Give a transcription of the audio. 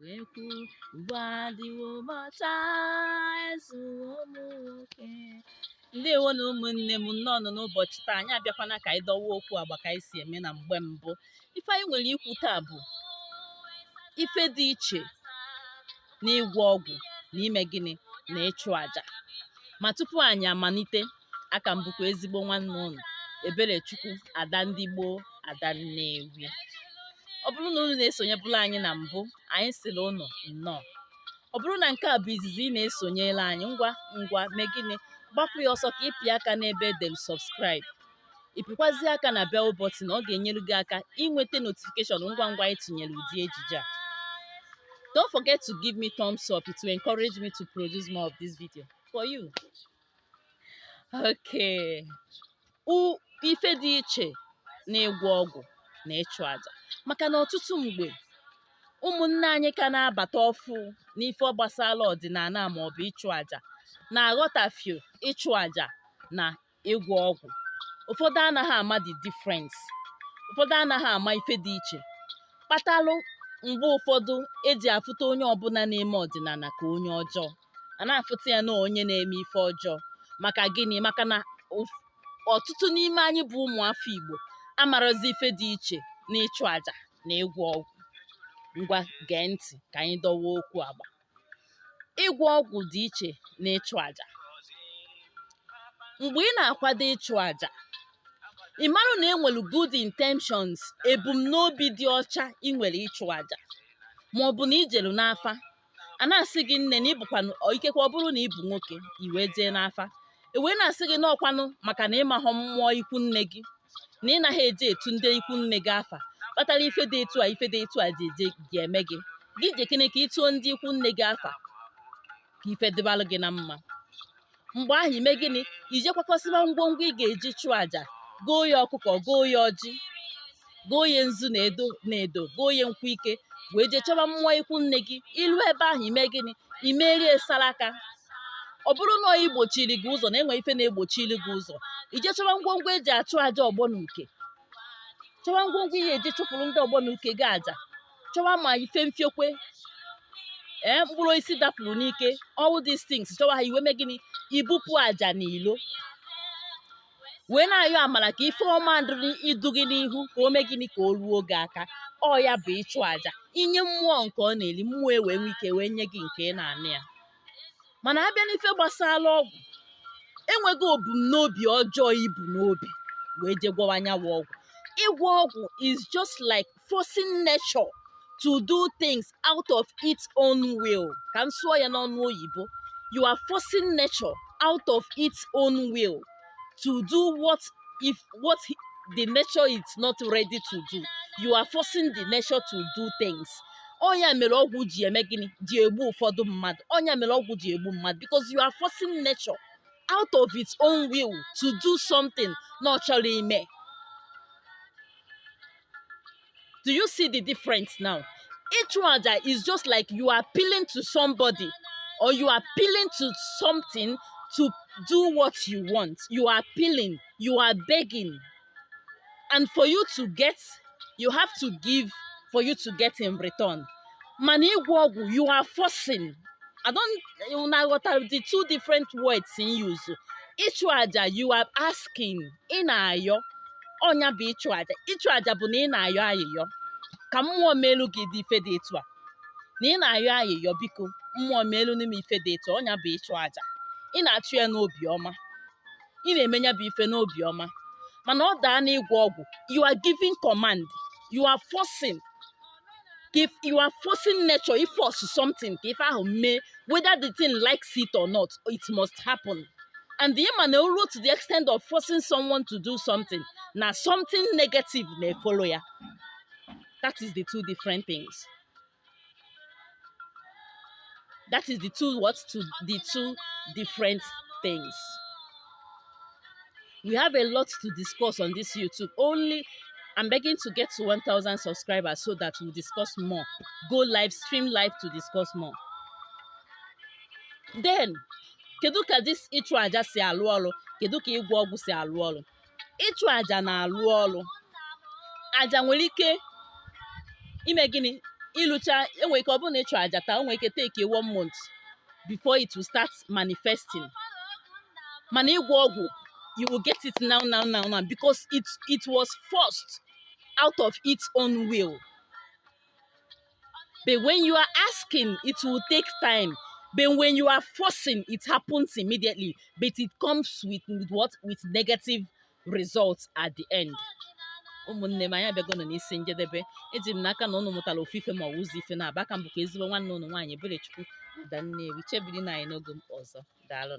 wekwu ugbo adịwo macha ezuo nwoke. Ndewo na ụmụnne m, nnọọ n'ụbọchị taa anyị abịakwana ka anyị dọwa okwu agba ka anyị si eme na mgbe mbụ. Ife anyị nwere ikwu taa bụ ife dị iche n'ịgwọ ọgwụ na ime gịnị na ịchụ aja. Ma tupu anyị amalite, aka m bụkwa ezigbo nwanne unu Eberechukwu, ada ndị gboo, ada Nnewi. Ọ bụrụ na unu na-esonyebụla anyị na mbụ, anyị sịrị unu nnọọ. Ọ bụrụ na nke a bụ izizi ị na-esonyela anyị, ngwa mee gịnị, gbapụ ya ọsọ ka ịpị aka n'ebe edere subscribe, ịpịkwazie aka na bell button. Ọ ga-enyere gị aka inweta notification ngwa ngwa anyị tinyere ụdị ejije a. Don't forget to give me thumbs up. It will encourage me to produce more of this video for you. Okay. Ife dị iche n'ịgwọ ọgwụ na ịchụ aja. Maka na ọtụtụ mgbe ụmụnne anyị ka na-abata ọfụ n'ife gbasara ọdịnala maọbụ ịchụ aja na-aghọtafio ịchụ aja na ịgwọ ọgwụ. Ụfọdụ anaghị ama the difference. Ụfọdụ anaghị ama ife dị iche. Kpatalụ mgbe ụfọdụ eji afụta onye ọbụla na-eme ọdịnala ka onye ọjọọ, a na-afụta ya na onye na-eme ife ọjọọ. Maka gịnị? Maka na ọtụtụ n'ime anyị bụ ụmụafọ Igbo amarozi ife dị iche n'ịchụ aja na ịgwọ ọgwụ. Ngwa gee ntị ka anyị dọwa okwu agba. Ịgwọ ọgwụ dị iche na ịchụ aja. Mgbe ị na-akwado ịchụ aja, ị marụ na enwere good intentions, ebumnobi dị ọcha ị nwere ịchụ aja, maọbụ na ijelu n'afa. A na-asị gị nne na ịbụkwa ikekwe ọ bụrụ na ị bụ nwoke i wee jee n'afa, e wee na-asị gị n'ọkwanụ maka na ịmahọ mmụọ ikwu nne gị, na ị naghị eje etu ndị ikwu nne gị afa kpatara ife dị etu a ga-eme gị jekene ka ịtụọ ndị ikwu nne gị afa ka ife dịbalụ gị na mma. Mgbe ahụ ime gịnị? Ije kwakọsịba ngwongwo ị ga-eji chụọ aja, goo ya ọkụkọ, goo ya ọjị, goo ya nzu na edo, goo ya nkwụ ike, wee jee chọba mmụọ ikwu nne gị. Ilu ebe ahụ ime gịnị? Imerie salaka. Ọ bụrụ na ọ igbochiri gị ụzọ, na enwe ife na-egbochiri gị ụzọ, ije chọba ngwongwo eji achụ aja ọgbọ na uke, chọba ngwongwo ihe eji chụpụrụ ndị ọgbọ na uke gị aja, chọba ma ife mfiokwe, mkpụrụ osisi dapụrụ n'ike, all these things, chọba ha, iwe mee gịnị? Ibupụ aja n'ilo, wee na-ayọ amara ka ife ọma dịrị idu gị n'ihu, ka o mee gịnị? Ka o ruo gị aka. Ọ ya bụ ịchụ aja. Inye mmụọ nke ọ na-eri, mmụọ wee nwee ike wee nye gị nke ị na-anị ya. Mana abịa n'ife gbasara ọgwụ, enweghị obumnobi ọjọọ ibu n'obi wee je gwọwa anyanwụ ọgwụ. Ịgwọ ọgwụ is just like forcing nature to do things out of its own will. Ka m sụọ ya n'ọnụ oyibo, you are forcing nature out of its own will to do what the nature is not ready to do. You are forcing the nature to do things. Onya mere ọgwụ ji eme gịnị? Ji egbu ụfọdụ mmadụ. Onya mere ọgwụ ji egbu mmadụ because you are forcing nature out of its own will to do something na ọ chọrọ ime. Do you see the difference now? Ịchụ aja is just like you are appealing to somebody, or you are appealing to something to do what you want. You are appealing, you are begging, and for you to get, you have to give for you to get in return. Mana ịgwọ ọgwụ, you are forcing. I don't know what are the two different words in use. Ịchụ aja, you are asking, ị na-ayọ. Ọnya bụ ịchụ aja. Ịchụ aja bụ na ị na-ayọ ayịyọ ka mmụọ melu gị dị ife dị etu a, na ị na-ayọ ayịyọ, biko mmụọ melu n'ime ife dị etu. Ọnya bụ ịchụ aja. Ị na-achụ ya n'obi ọma, ị na-emenya bụ ife n'obi ọma. Mana ọ daa n'ịgwọ ọgwụ, you are giving command, you are forcing. If you are forcing nature, if force something, if ahụ mee, whether the thing likes it or not, it must happen. And the man wrote to the extent of forcing someone to do something, now something negative may follow ya. That is the two different things. That is the two different things. We have a lot to discuss on this YouTube. I'm begging to get to 1,000 subscribers so that we'll discuss more. Go live, stream live to discuss more. Then, kedu ka this ịchụ aja si alụ ọrụ? Kedu ka ịgwọ ọgwụ si alụ ọrụ? Ịchụ aja na-alụ ọrụ. Aja nwere ike ime gịnị? ịlụcha enwere ike ọ bụrụ na ịchụ aja taa o nwere ike take 1 month before it will start manifesting. Mana ịgwọ ọgwụ, you will get it now because it was forced out of its own will. But when you are asking, it will take time. But when you are forcing, it happens immediately. But it comes with what? With negative results at the end. Ụmụnne m anyị abịago n'isi njedebe. Eji m n'aka na ụnụ mụtara ofufe ma ọwụzi ife na abaka m bụkwa ezigbo nwanne ụnụ nwaanyị Ebelechukwu Adannewi. Chebiri na anyị n'oge ọzọ. Daalụ.